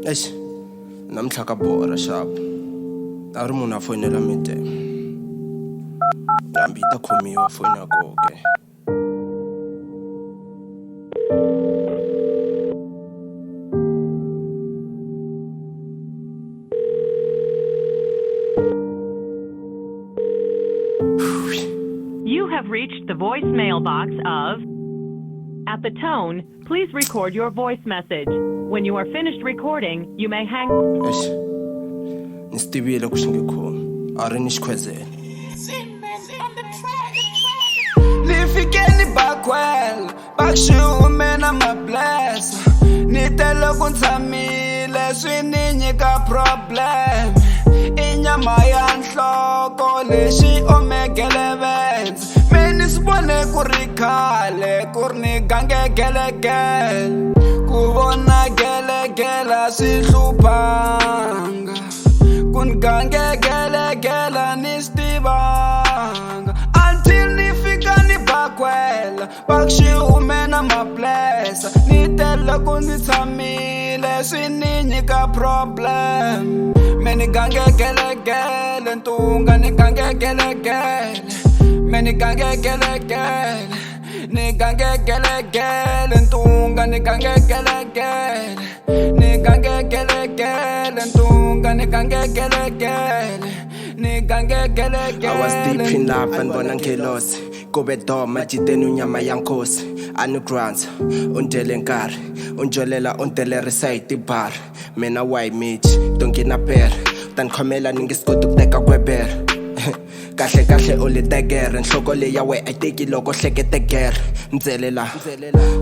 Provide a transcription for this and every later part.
Eish, namhla ka bora sharp. A ri munhu a fonela mi te. Hambi ta khomiwa foni ya koho ke. You have reached the voicemail box of... At the tone, please record your voice message. When you are finished recording, you may hang... Eish, nistivile ku xingikhomi. A ri ni xikhwezela. Nifikeni bakwela, bakushume na mablesa. Nitelo ku ntsamile, swi ni nyika problem. Inyama ya nhloko lexi omekele venza. Meni sibone ku ri khale, ku ri ni gange gelegele. Ku vona gelegela swi hluphanga. Ku ni gange gelegela ni stivanga. Until ni fika ni bakwela, bakushume na mablesa. Nitelo ku ni tshamile, swi ni nyika problem. Meni gange gelegele, ntunga ni gange gelegele. Meni gange gelegele, ni gange gelegele, ntunga ni gange gelegele. Ni gange gelegele, ntunga ni gange gelegele. Ni gange gelegele. I was deep in love and bona ngelosi. Kube doma jiteni unyama ya nkosi. Underground, undele nkari. Unjolela untelere side bar. Mena why mitch, tongina per. Tan khomela ningisikuti kuteka kwebera. Kahle kahle ulitegere, nhloko leya we ayiteki loko hleketegere. Ndzelela,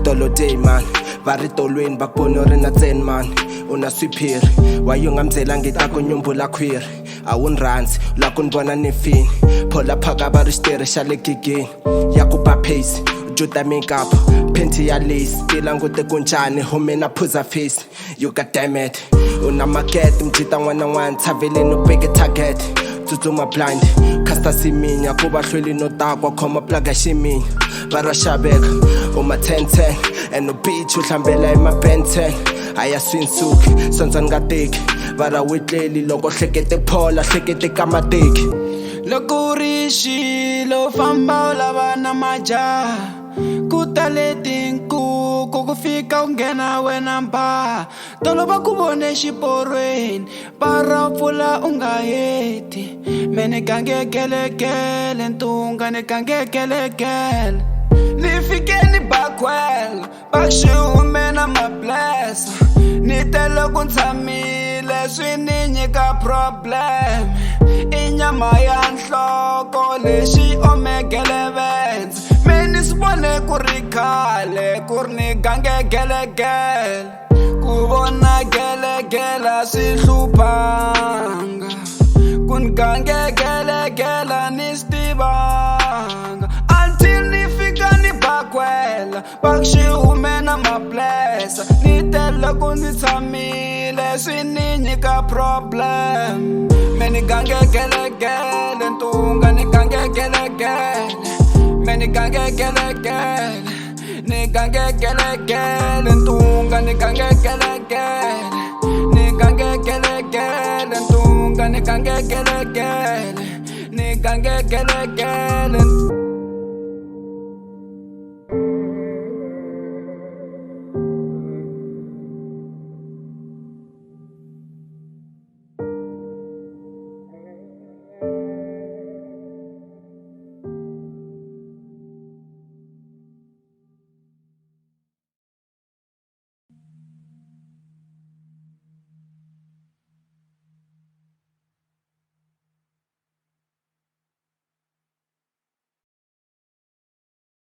tolo day man. Vari tolweni bakubona uri na Tsen'Money. Una swiphiri, wayungamzela ngita ku nyumbula khwiri. Awunrhandzi, la ku nibona nifini. Phola phaka va ri xitirhi xa le gigini. Ya ku ba pace, juta makeup, penti ya lace. Ti langute ku njhani, hume na phuza face. You got damn it, una market, mjita n'wana tshaveleni u beke target. Tsutsuma blind, kasta siminya, ku va hlweli no takwa, khoma plaga ximinya. Va ra xaveka, uma 10-10, and no beach u hlambela hi ma-Ben-10. Aya swinsuki, sondza ni nga teki, va ra witleli loko hlekete phola, hlekete ka mateki. Loko ri xilo famba u lava na majaha. Ku tale tinkuku ku fika u nghena wena mba. Tolo va ku vone xiporweni, va ra pfula u nga heti. Meni gange gelegele, ntunga ni gange gelegele. Ni fikeni bakwela, bakushume na mablesa. Ni telo ku ntsamile, swi ni nyika problem. Inyama ya nhloko lexi omekele venza. Meni sibone ku ri khale, ku ri ni gange gelegele. Ku vona gelegela swi hluphanga. Ku ni gange gelegela ni stivanga. Until ni fika ni bakwela, bakushume na mablesa. Ni telo ku ni tshamile, swi ni nyika problem. Meni gange gelegele, ntunga ni gange gelegele. Meni gange gelegele, ni gange gelegele, ntunga ni gange gelegele. Ni gange gelegele, ntunga ni gange gelegele. Ni gange gelegele.